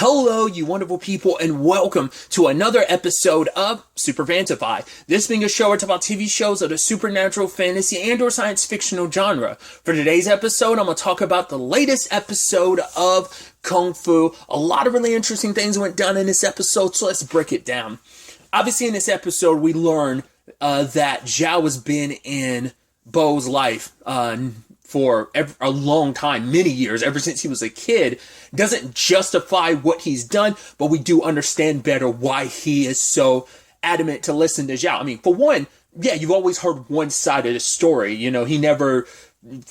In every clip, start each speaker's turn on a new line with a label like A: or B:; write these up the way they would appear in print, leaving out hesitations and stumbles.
A: Hello, you wonderful people, and welcome to another episode of Super-Fanta-Fi. This being a show where I talk about TV shows of the supernatural, fantasy, and or science fictional genre. For today's episode, I'm going to talk about the latest episode of Kung Fu. A lot of really interesting things went down in this episode, so let's break it down. Obviously, in this episode, we learn that Zhao has been in Bo's life for a long time, many years, ever since he was a kid. Doesn't justify what he's done, but we do understand better why he is so adamant to listen to Zhao. I mean, for one, yeah, you've always heard one side of the story. You know, he never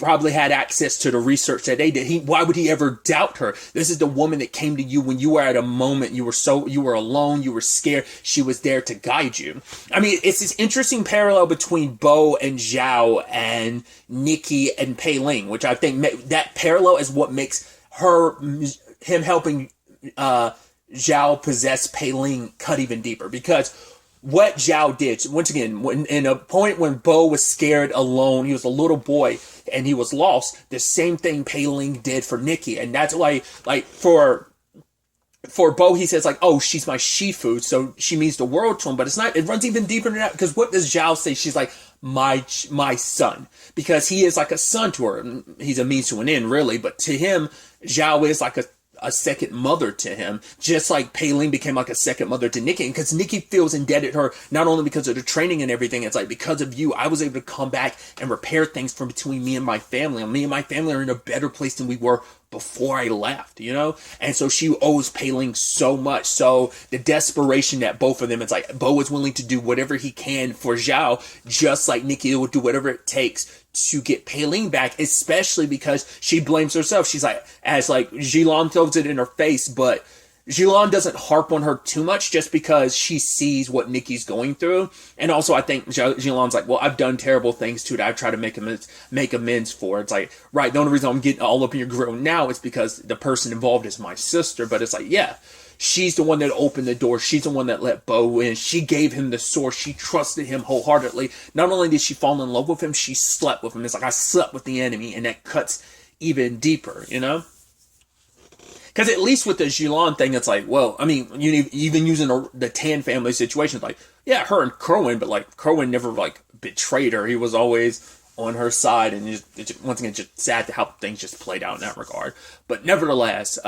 A: probably had access to the research that they did. Why would he ever doubt her? This is the woman that came to you when you were at a moment, you were alone, you were scared. She was there to guide you. I mean, it's this interesting parallel between Bo and Zhao and Nikki and Pei Ling, which I think that parallel is what makes him helping Zhao possess Pei Ling cut even deeper. Because what Zhao did, once again, in a point when Bo was scared, alone, he was a little boy, and he was lost, the same thing Pei Ling did for Nikki. And that's why, like, for Bo, he says, like, oh, she's my Shifu, so she means the world to him. But it's not, it runs even deeper than that, because what does Zhao say? She's like, my son. Because he is like a son to her. He's a means to an end, really, but to him, Zhao is like a second mother to him, just like Pei Ling became like a second mother to Nikki. And because Nikki feels indebted to her, not only because of the training and everything, it's like, because of you, I was able to come back and repair things from between me and my family. And me and my family are in a better place than we were before I left, you know? And so she owes Pei Ling so much. So the desperation that both of them, it's like, Bo is willing to do whatever he can for Zhao, just like Nikki will do whatever it takes to get Pei Ling back, especially because she blames herself. She's like, as like, Jilan throws it in her face, but Jilan doesn't harp on her too much just because she sees what Nikki's going through. And also, I think Jilan's like, well, I've done terrible things too that I've tried to make amends for. It's like, right, the only reason I'm getting all up in your grill now is because the person involved is my sister. But it's like, yeah, she's the one that opened the door. She's the one that let Bo in. She gave him the sword. She trusted him wholeheartedly. Not only did she fall in love with him, she slept with him. It's like, I slept with the enemy, and that cuts even deeper, you know? Because at least with the Jilan thing, it's like, well, I mean, even using the Tan family situation, it's like, yeah, her and Kerwin, but like, Kerwin never like betrayed her. He was always on her side, and once again, just sad to how things just played out in that regard. But nevertheless,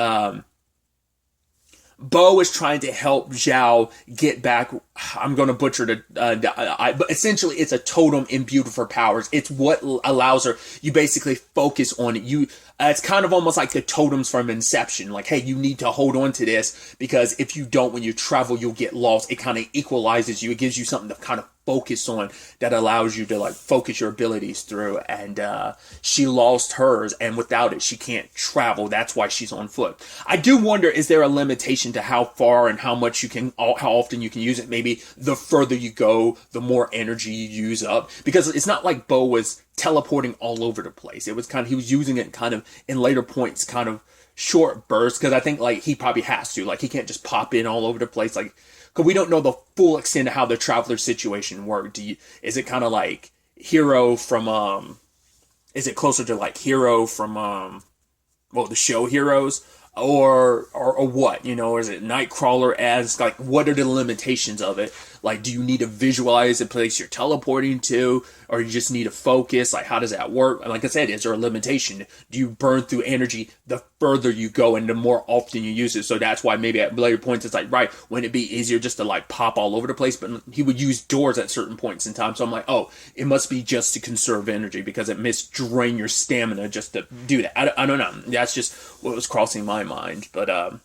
A: Bo is trying to help Zhao get back. I'm going to butcher but essentially it's a totem imbued with her powers. It's what allows her. You basically focus on it. It's kind of almost like the totems from Inception. Like, hey, you need to hold on to this, because if you don't, when you travel, you'll get lost. It kind of equalizes you. It gives you something to kind of focus on that allows you to like focus your abilities through. And she lost hers, and without it, she can't travel. That's why she's on foot. I do wonder, is there a limitation to how far and how much you can, how often you can use it? Maybe the further you go, the more energy you use up, because it's not like Bo was teleporting all over the place. It was kind of, he was using it kind of in later points, kind of short bursts, because I think like he probably has to, like, he can't just pop in all over the place, like, because we don't know the full extent of how the traveler situation worked. Is it kind of like Hero from is it closer to like Hero from the show Heroes, or what, you know? Is it Nightcrawler as, like, what are the limitations of it? Like, do you need to visualize the place you're teleporting to, or you just need to focus? Like, how does that work? Like I said, is there a limitation? Do you burn through energy the further you go and the more often you use it? So that's why maybe at later points it's like, right, wouldn't it be easier just to like pop all over the place? But he would use doors at certain points in time. So I'm like, oh, it must be just to conserve energy, because it must drain your stamina just to do that. I don't know. That's just what was crossing my mind. But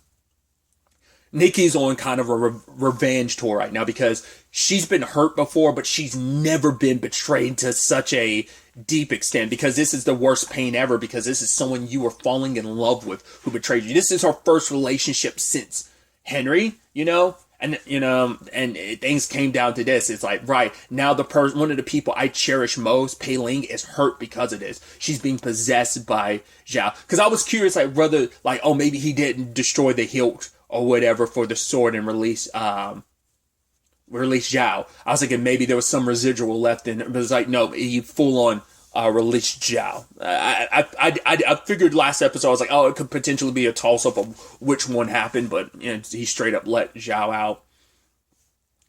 A: Nikki's on kind of a revenge tour right now, because she's been hurt before, but she's never been betrayed to such a deep extent, because this is the worst pain ever, because this is someone you were falling in love with who betrayed you. This is her first relationship since Henry, you know? And, you know, and things came down to this. It's like, right, now one of the people I cherish most, Pei Ling, is hurt because of this. She's being possessed by Zhao. Because I was curious, like, whether, like, oh, maybe he didn't destroy the hilt or whatever for the sword and release Zhao. I was thinking maybe there was some residual left in it. But it was like, no, he full on release Zhao. I figured last episode I was like, oh, it could potentially be a toss up of which one happened, but he straight up let Zhao out.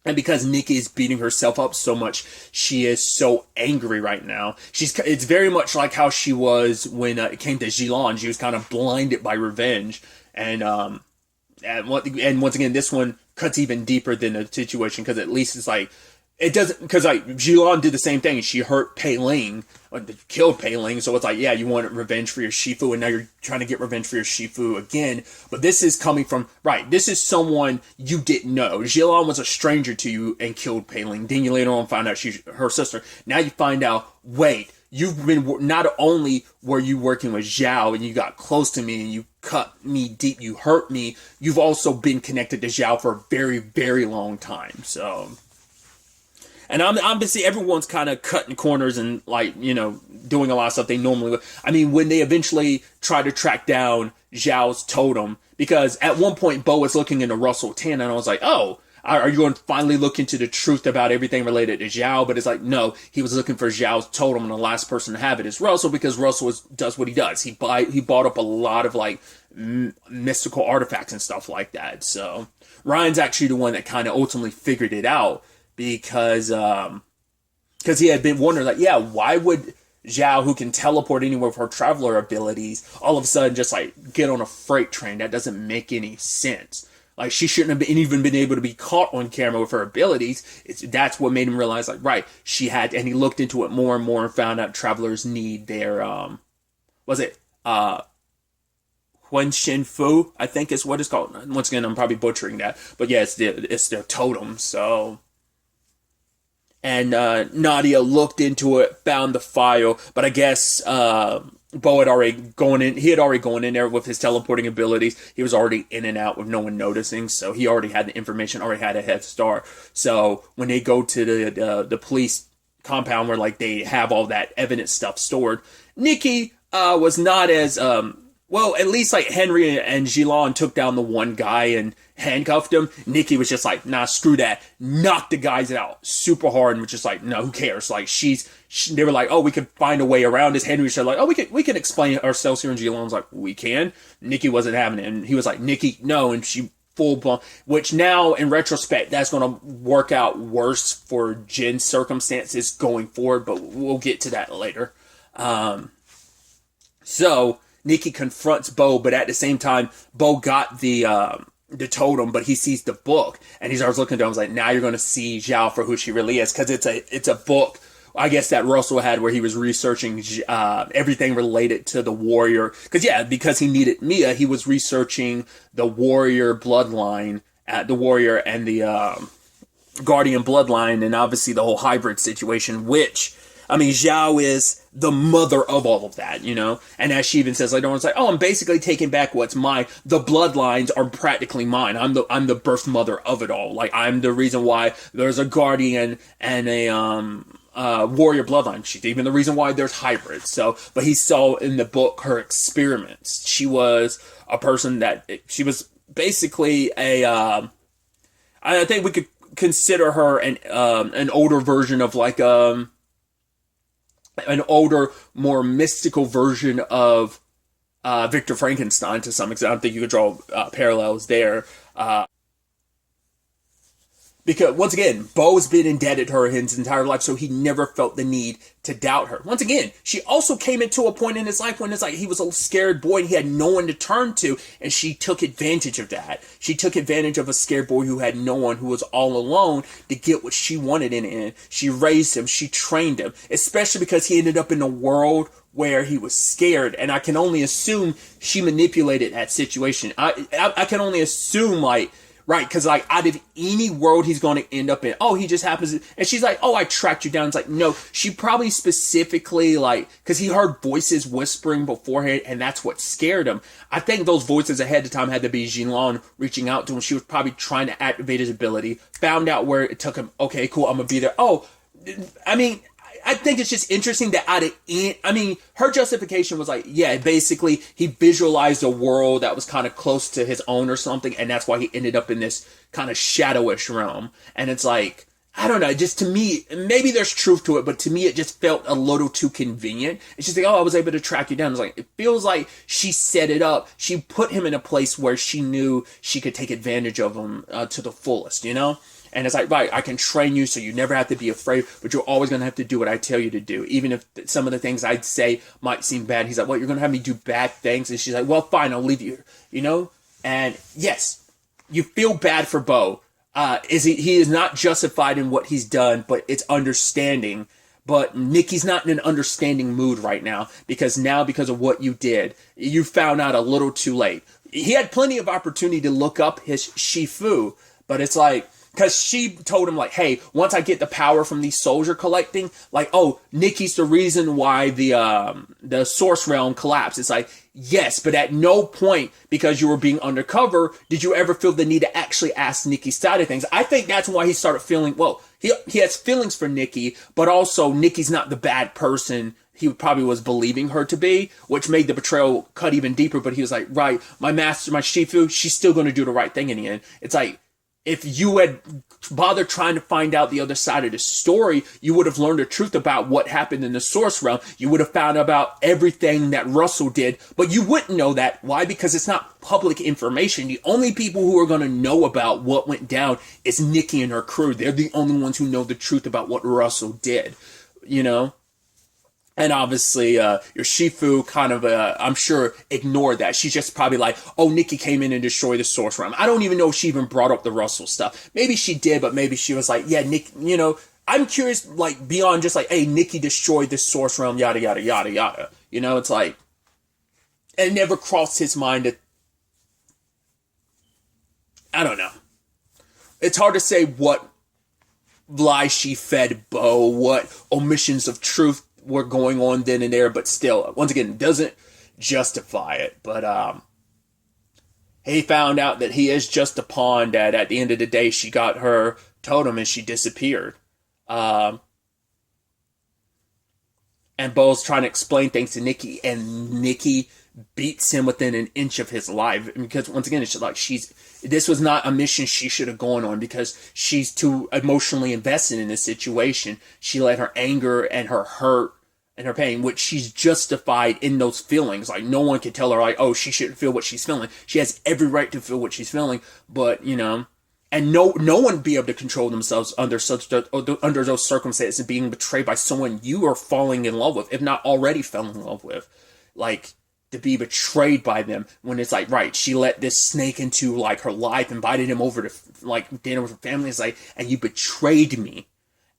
A: And because Nikki is beating herself up so much, she is so angry right now. It's very much like how she was when it came to Jilan. She was kind of blinded by revenge. And once again, this one cuts even deeper than the situation, because at least it's like, it doesn't, because like Jilan did the same thing. She hurt Pei Ling, or killed Pei Ling, so it's like, yeah, you wanted revenge for your Shifu, and now you're trying to get revenge for your Shifu again. But this is coming from, right, this is someone you didn't know. Jilan was a stranger to you and killed Pei Ling. Then you later on found out she's her sister. Now you find out, wait, you've been, not only were you working with Zhao and you got close to me and you cut me deep, you hurt me, you've also been connected to Zhao for a very, very long time. So, and I'm busy, everyone's kind of cutting corners and, like, doing a lot of stuff they normally would. I mean, when they eventually try to track down Zhao's totem, because at one point Bo was looking into Russell 10, and I was like, oh, are you going to finally look into the truth about everything related to Zhao? But it's like, no, he was looking for Zhao's totem, and the last person to have it is Russell, because Russell does what he does. He bought up a lot of, like, mystical artifacts and stuff like that. So Ryan's actually the one that kind of ultimately figured it out, because he had been wondering, like, yeah, why would Zhao, who can teleport anywhere with her traveler abilities, all of a sudden just, like, get on a freight train? That doesn't make any sense. Like, she shouldn't have even been able to be caught on camera with her abilities. That's what made him realize, like, right, she had, and he looked into it more and more and found out travelers need their, Hunshin Fu, I think is what it's called. Once again, I'm probably butchering that. But yeah, it's their totem, so. And Nadia looked into it, found the file, but I guess Bo had already gone in there with his teleporting abilities. He was already in and out with no one noticing, so he already had the information, already had a head start. So when they go to the police compound where, like, they have all that evidence stuff stored, Nikki was not as well, at least, like, Henry and Jilan took down the one guy and handcuffed him. Nikki was just like, nah, screw that. Knocked the guys out super hard and was just like, no, who cares? Like, they were like, oh, we could find a way around this. Henry said, like, oh, we can explain ourselves here. And Jilan's like, we can. Nikki wasn't having it. And he was like, Nikki, no. And she full blown, which now in retrospect, that's going to work out worse for Jin's circumstances going forward, but we'll get to that later. So Nikki confronts Bo, but at the same time, Bo got the totem, but he sees the book, and he starts looking down. I was like, now you're going to see Zhao for who she really is, because it's a book, I guess, that Russell had, where he was researching everything related to the warrior. Because he needed Mia, he was researching the warrior bloodline, the warrior and the guardian bloodline, and obviously the whole hybrid situation, which, I mean, Zhao is the mother of all of that, And as she even says later on, it's like, oh, I'm basically taking back what's mine. The bloodlines are practically mine. I'm the birth mother of it all. Like, I'm the reason why there's a guardian and a warrior bloodline. She's even the reason why there's hybrids. So, but he saw in the book her experiments. She was a person she was basically I think we could consider her an older version of, like, an older, more mystical version of Victor Frankenstein to some extent. I don't think you could draw parallels there. Because, once again, Bo's been indebted to her his entire life, so he never felt the need to doubt her. Once again, she also came into a point in his life when it's like he was a scared boy and he had no one to turn to, and she took advantage of that. She took advantage of a scared boy who had no one, who was all alone, to get what she wanted in the end. She raised him, she trained him, especially because he ended up in a world where he was scared, and I can only assume she manipulated that situation. I can only assume, like, right, because, like, out of any world he's going to end up in, oh, he just happens to, and she's like, oh, I tracked you down. It's like, no, she probably specifically, like, because he heard voices whispering beforehand, and that's what scared him. I think those voices ahead of time had to be Jinlan reaching out to him. She was probably trying to activate his ability, found out where it took him. Okay, cool, I'm going to be there. Oh, I mean, I think it's just interesting that her justification was like, yeah, basically he visualized a world that was kind of close to his own or something, and that's why he ended up in this kind of shadowish realm. And it's like, I don't know, just to me, maybe there's truth to it, but to me it just felt a little too convenient. It's just like, oh, I was able to track you down. It's like, it feels like she set it up. She put him in a place where she knew she could take advantage of him to the fullest, you know? And it's like, right, I can train you so you never have to be afraid, but you're always going to have to do what I tell you to do. Even if some of the things I'd say might seem bad. He's like, well, you're going to have me do bad things. And she's like, well, fine, I'll leave you, you know? And yes, you feel bad for Bo. He is not justified in what he's done, but it's understanding. But Nikki's not in an understanding mood right now because of what you did, you found out a little too late. He had plenty of opportunity to look up his Shifu, but it's like, because she told him, like, hey, once I get the power from these souls you're collecting, like, oh, Nikki's the reason why the Source Realm collapsed. It's like, yes, but at no point, because you were being undercover, did you ever feel the need to actually ask Nikki's side of things. I think that's why he started feeling, well, he has feelings for Nikki, but also Nikki's not the bad person he probably was believing her to be, which made the betrayal cut even deeper. But he was like, right, my master, my Shifu, she's still going to do the right thing in the end. It's like, if you had bothered trying to find out the other side of the story, you would have learned the truth about what happened in the Source Realm. You would have found out about everything that Russell did, but you wouldn't know that. Why? Because it's not public information. The only people who are going to know about what went down is Nikki and her crew. They're the only ones who know the truth about what Russell did, you know? And obviously, your Shifu kind of, I'm sure, ignored that. She's just probably like, oh, Nikki came in and destroyed the Source Realm. I don't even know if she even brought up the Russell stuff. Maybe she did, but maybe she was like, yeah, Nick, you know, I'm curious, like, beyond just like, hey, Nikki destroyed the Source Realm, yada, yada, yada, yada. You know, it's like, it never crossed his mind that, I don't know. It's hard to say what lies she fed Bo, what omissions of truth were going on then and there, but still, once again, doesn't justify it. But he found out that he is just a pawn, that at the end of the day she got her totem and she disappeared. And Bo's trying to explain things to Nikki, and Nikki beats him within an inch of his life. Because once again, it's like this was not a mission she should have gone on, because she's too emotionally invested in this situation. She let her anger and her hurt and her pain, which she's justified in those feelings. Like, no one can tell her, like, oh, she shouldn't feel what she's feeling. She has every right to feel what she's feeling, but, you know, and no one would be able to control themselves under those circumstances, being betrayed by someone you are falling in love with, if not already fell in love with. Like, to be betrayed by them, when it's like, right, she let this snake into, like, her life, invited him over to, like, dinner with her family. It's like, and you betrayed me.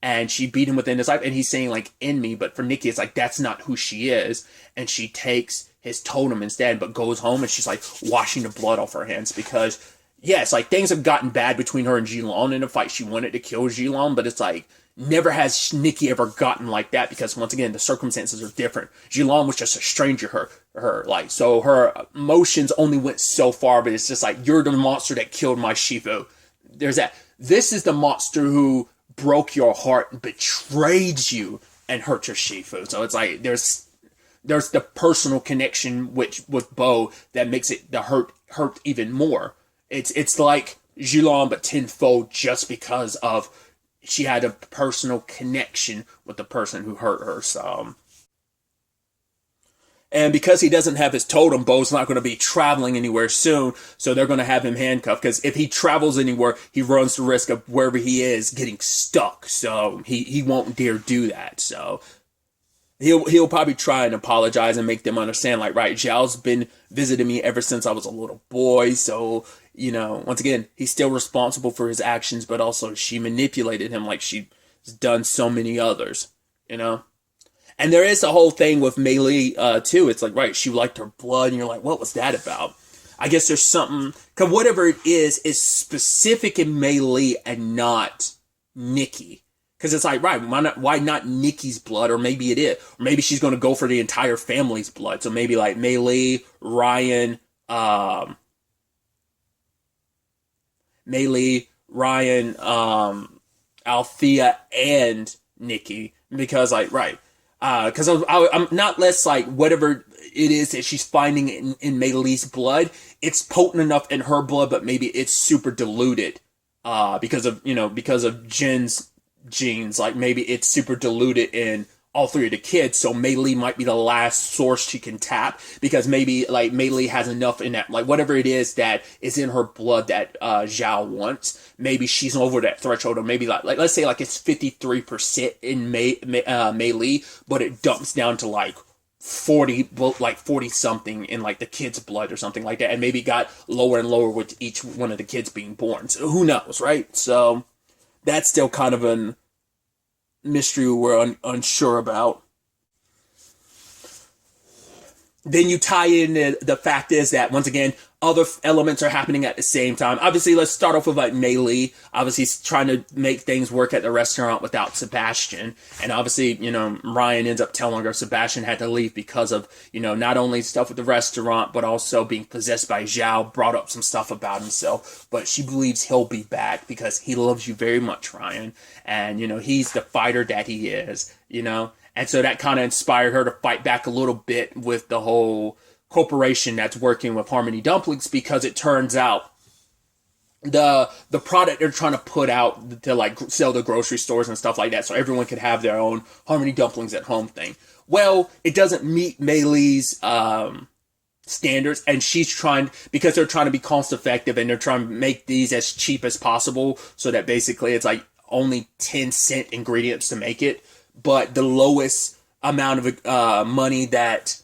A: And she beat him within his life, and he's saying, like, in me, but for Nikki, it's like, that's not who she is, and she takes his totem instead, but goes home, and she's, like, washing the blood off her hands, because, yes, like, things have gotten bad between her and Jilon in a fight. She wanted to kill Jilon, but it's like, never has Nikki ever gotten like that, because, once again, the circumstances are different. Jilon was just a stranger to her, like, so her emotions only went so far, but it's just like, you're the monster that killed my Shifu. There's that. This is the monster who broke your heart, betrayed you, and hurt your Shifu. So it's like, there's the personal connection with Bo that makes it the hurt even more. It's like Jilon, but tenfold, just because of she had a personal connection with the person who hurt her. So, and because he doesn't have his totem, Bo's not going to be traveling anywhere soon, so they're going to have him handcuffed, because if he travels anywhere, he runs the risk of wherever he is getting stuck, so he won't dare do that. So he'll probably try and apologize and make them understand, like, right, Zhao's been visiting me ever since I was a little boy, so, you know, once again, he's still responsible for his actions, but also she manipulated him like she's done so many others, you know? And there is a whole thing with Mei Li, too. It's like, right, she liked her blood, and you're like, what was that about? I guess there's something, because whatever it is specific in Mei Li and not Nikki. Because it's like, right, why not Nikki's blood? Or maybe it is. Or maybe she's going to go for the entire family's blood. So maybe like Mei Li, Ryan, Althea, and Nikki. Because, like, right. Because I'm not less like, whatever it is that she's finding in Mei Li's blood, it's potent enough in her blood, but maybe it's super diluted because of Jin's genes. Like maybe it's super diluted in all three of the kids, so Mei Li might be the last source she can tap, because maybe like Mei Li has enough in that, like whatever it is that is in her blood that Zhao wants. Maybe she's over that threshold, or maybe like let's say like it's 53% in Mei Li, but it dumps down to like 40 something in like the kid's blood or something like that, and maybe got lower and lower with each one of the kids being born. So who knows, right? So that's still kind of an mystery we're unsure about. Then you tie in the fact is that, once again, other elements are happening at the same time. Obviously, let's start off with like Mei Li. Obviously, he's trying to make things work at the restaurant without Sebastian. And obviously, Ryan ends up telling her Sebastian had to leave because of, not only stuff with the restaurant, but also being possessed by Zhao, brought up some stuff about himself. But she believes he'll be back because he loves you very much, Ryan. And, he's the fighter that he is, And so that kind of inspired her to fight back a little bit with the whole corporation that's working with Harmony Dumplings, because it turns out the product they're trying to put out to like sell to grocery stores and stuff like that, so everyone could have their own Harmony Dumplings at home thing. Well, it doesn't meet Mei Li's standards, and she's trying, because they're trying to be cost effective and they're trying to make these as cheap as possible, so that basically it's like only 10-cent ingredients to make it. But the lowest amount of money that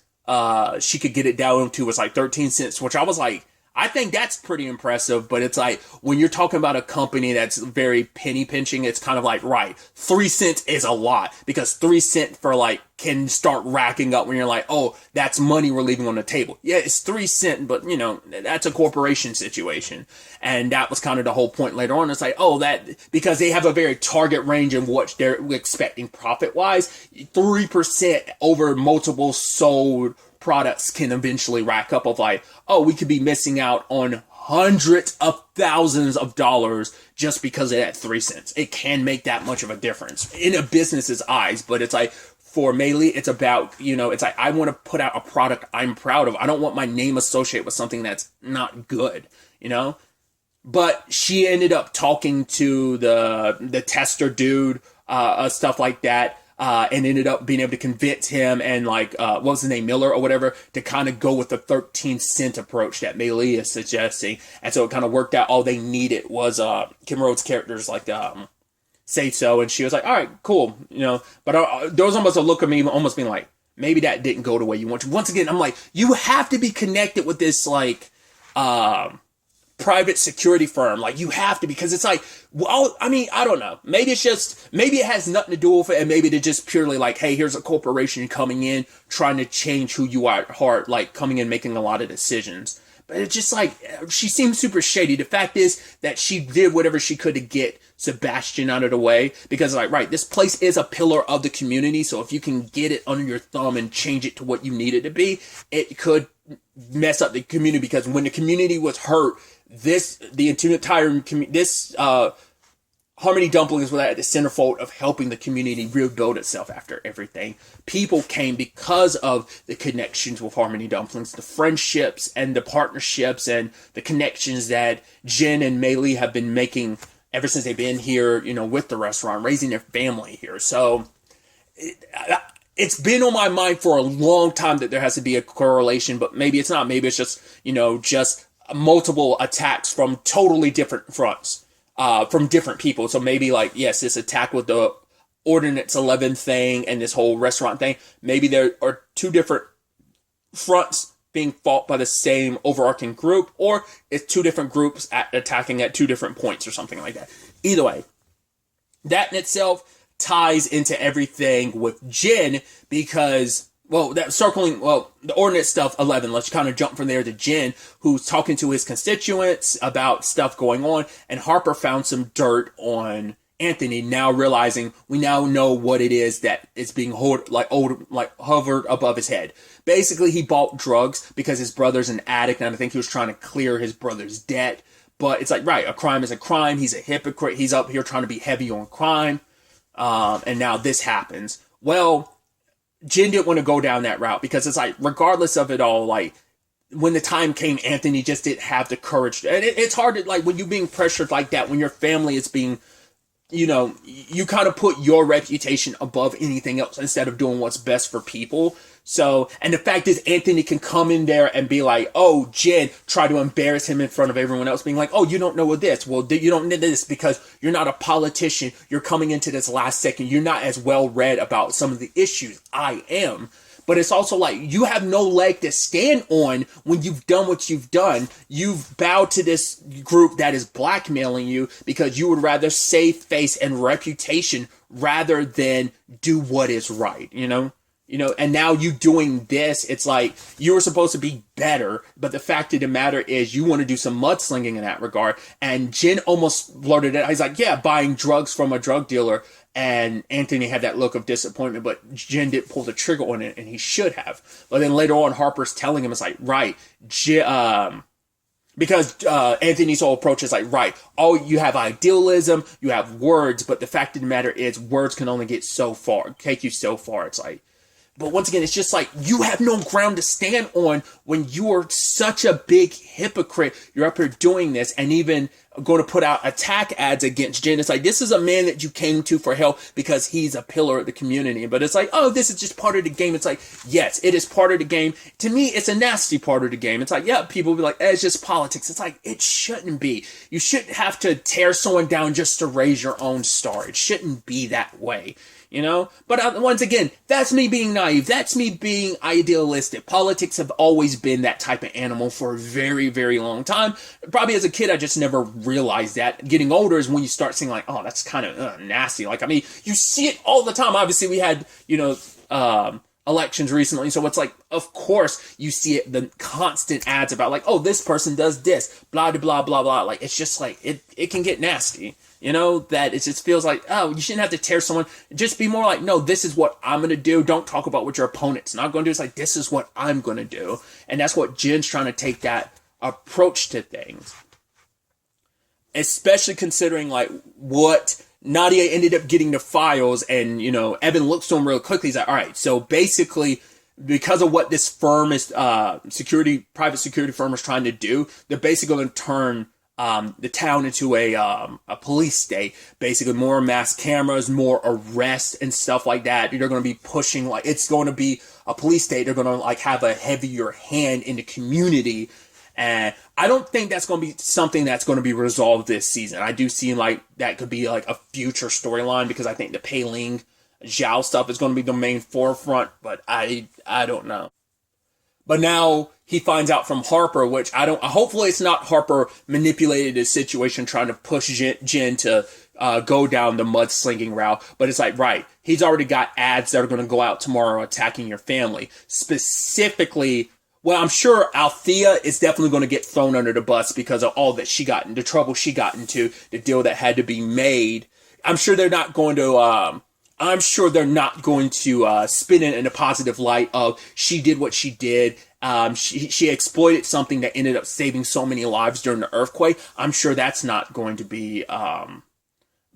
A: she could get it down to was like 13 cents, which I was like, I think that's pretty impressive. But it's like, when you're talking about a company that's very penny pinching, it's kind of like, right, 3 cents is a lot, because 3 cents for like can start racking up when you're like, oh, that's money we're leaving on the table. Yeah, it's 3 cents, but that's a corporation situation. And that was kind of the whole point later on. It's like, oh, that, because they have a very target range of what they're expecting profit wise, 3% over multiple sold products can eventually rack up of like, oh, we could be missing out on hundreds of thousands of dollars just because of that 3 cents. It can make that much of a difference in a business's eyes. But it's like, for Mei Li, it's about, it's like, I want to put out a product I'm proud of. I don't want my name associated with something that's not good, But she ended up talking to the tester dude, stuff like that. And ended up being able to convince him and what was his name, Miller or whatever, to kind of go with the 13-cent approach that Mei Li is suggesting. And so it kind of worked out. All they needed was Kim Rhodes' characters say so, and she was like, all right, cool, But there was almost a look of me almost being like, maybe that didn't go the way you want to. Once again, I'm like, you have to be connected with this private security firm. Like, you have to, because it's like, well, I mean, I don't know. Maybe it has nothing to do with it, and maybe they're just purely like, hey, here's a corporation coming in, trying to change who you are at heart, like coming in, making a lot of decisions. But it's just like, she seems super shady. The fact is that she did whatever she could to get Sebastian out of the way, because like, right, this place is a pillar of the community, so if you can get it under your thumb and change it to what you need it to be, it could mess up the community, because when the community was hurt, Harmony Dumplings was at the centerfold of helping the community rebuild itself after everything. People came because of the connections with Harmony Dumplings, the friendships and the partnerships and the connections that Jen and Mei Li have been making ever since they've been here, with the restaurant, raising their family here. So it's been on my mind for a long time that there has to be a correlation, but maybe it's not. Maybe it's just, just multiple attacks from totally different fronts, from different people. So maybe yes, this attack with the Ordinance 11 thing and this whole restaurant thing, maybe there are two different fronts being fought by the same overarching group, or it's two different groups attacking at two different points or something like that. Either way, that in itself ties into everything with Jin, because the Ordinance stuff 11, let's kind of jump from there to Jin, who's talking to his constituents about stuff going on, and Harper found some dirt on Anthony, now realizing we now know what it is that is being hovered above his head. Basically, he bought drugs because his brother's an addict, and I think he was trying to clear his brother's debt. But it's like, right, a crime is a crime. He's a hypocrite. He's up here trying to be heavy on crime. And now this happens. Well, Jin didn't want to go down that route, because it's like, regardless of it all, when the time came, Anthony just didn't have the courage. And it's hard to, when you're being pressured like that, when your family is being you kind of put your reputation above anything else instead of doing what's best for people. So, and the fact is, Anthony can come in there and be like, oh, Jen, try to embarrass him in front of everyone else, being like, oh, you don't know this. Well, you don't know this because you're not a politician. You're coming into this last second. You're not as well read about some of the issues. I am. But it's also like, you have no leg to stand on when you've done what you've done. You've bowed to this group that is blackmailing you because you would rather save face and reputation rather than do what is right, and now you doing this, it's like you were supposed to be better, but the fact of the matter is you want to do some mudslinging in that regard. And Jen almost blurted it. He's like, yeah, buying drugs from a drug dealer. And Anthony had that look of disappointment, but Jen didn't pull the trigger on it, and he should have. But then later on, Harper's telling him, it's like, right, because Anthony's whole approach is like, right, you have idealism, you have words, but the fact of the matter is words can only get so far, take you so far. It's like, but once again, it's just like, you have no ground to stand on when you are such a big hypocrite. You're up here doing this and even going to put out attack ads against Jen. It's like, this is a man that you came to for help because he's a pillar of the community. But it's like, oh, this is just part of the game. It's like, yes, it is part of the game. To me, it's a nasty part of the game. It's like, yeah, people will be like, it's just politics. It's like, it shouldn't be. You shouldn't have to tear someone down just to raise your own star. It shouldn't be that way. But once again, that's me being naive. That's me being idealistic. Politics have always been that type of animal for a very, very long time. Probably as a kid, I just never realized that. Getting older is when you start seeing like, oh, that's kind of nasty. Like, I mean, you see it all the time. Obviously, we had, elections recently. So it's like, of course, you see it, the constant ads about like, oh, this person does this, blah, blah, blah, blah, blah. Like, it's just like, it can get nasty. That it just feels like, oh, you shouldn't have to tear someone. Just be more like, no, this is what I'm going to do. Don't talk about what your opponent's not going to do. It's like, this is what I'm going to do. And that's what Jen's trying to take that approach to things. Especially considering like what Nadia ended up getting the files and, Evan looks to him real quickly. He's like, all right, so basically because of what this firm is, private security firm is trying to do, they're basically going to turn the town into a police state. Basically more mass cameras, more arrests and stuff like that. They're going to be pushing, like, it's going to be a police state. They're going to like have a heavier hand in the community. And I don't think that's going to be something that's going to be resolved this season. I do see like that could be like a future storyline because I think the Pei Ling Zhao stuff is going to be the main forefront, but I don't know. But now he finds out from Harper, which hopefully it's not Harper manipulated his situation trying to push Jen to go down the mudslinging route. But it's like, right, he's already got ads that are going to go out tomorrow attacking your family. Specifically, well, I'm sure Althea is definitely going to get thrown under the bus because of all that she got into, the trouble she got into, the deal that had to be made. I'm sure they're not going to spin it in a positive light of she did what she did. She exploited something that ended up saving so many lives during the earthquake. I'm sure that's not going to be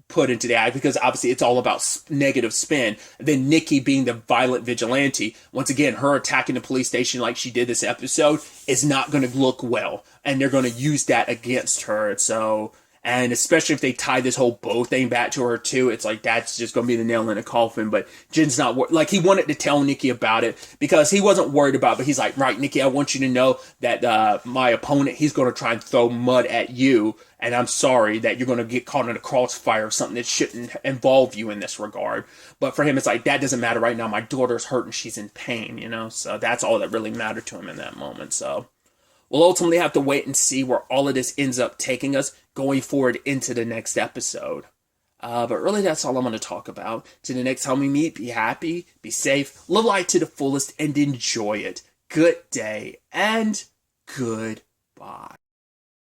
A: put into the act because obviously it's all about negative spin. Then Nikki being the violent vigilante, once again, her attacking the police station like she did this episode is not going to look well. And they're going to use that against her. So... And especially if they tie this whole bow thing back to her too, it's like that's just going to be the nail in the coffin. But Jen's not like he wanted to tell Nikki about it because he wasn't worried about it. But he's like, right, Nikki, I want you to know that my opponent, he's going to try and throw mud at you. And I'm sorry that you're going to get caught in a crossfire of something that shouldn't involve you in this regard. But for him, it's like, that doesn't matter right now. My daughter's hurt and she's in pain, So that's all that really mattered to him in that moment. So we'll ultimately have to wait and see where all of this ends up taking us going forward into the next episode. But really, that's all I'm going to talk about. Till the next time we meet, be happy, be safe, live life to the fullest, and enjoy it. Good day, and goodbye.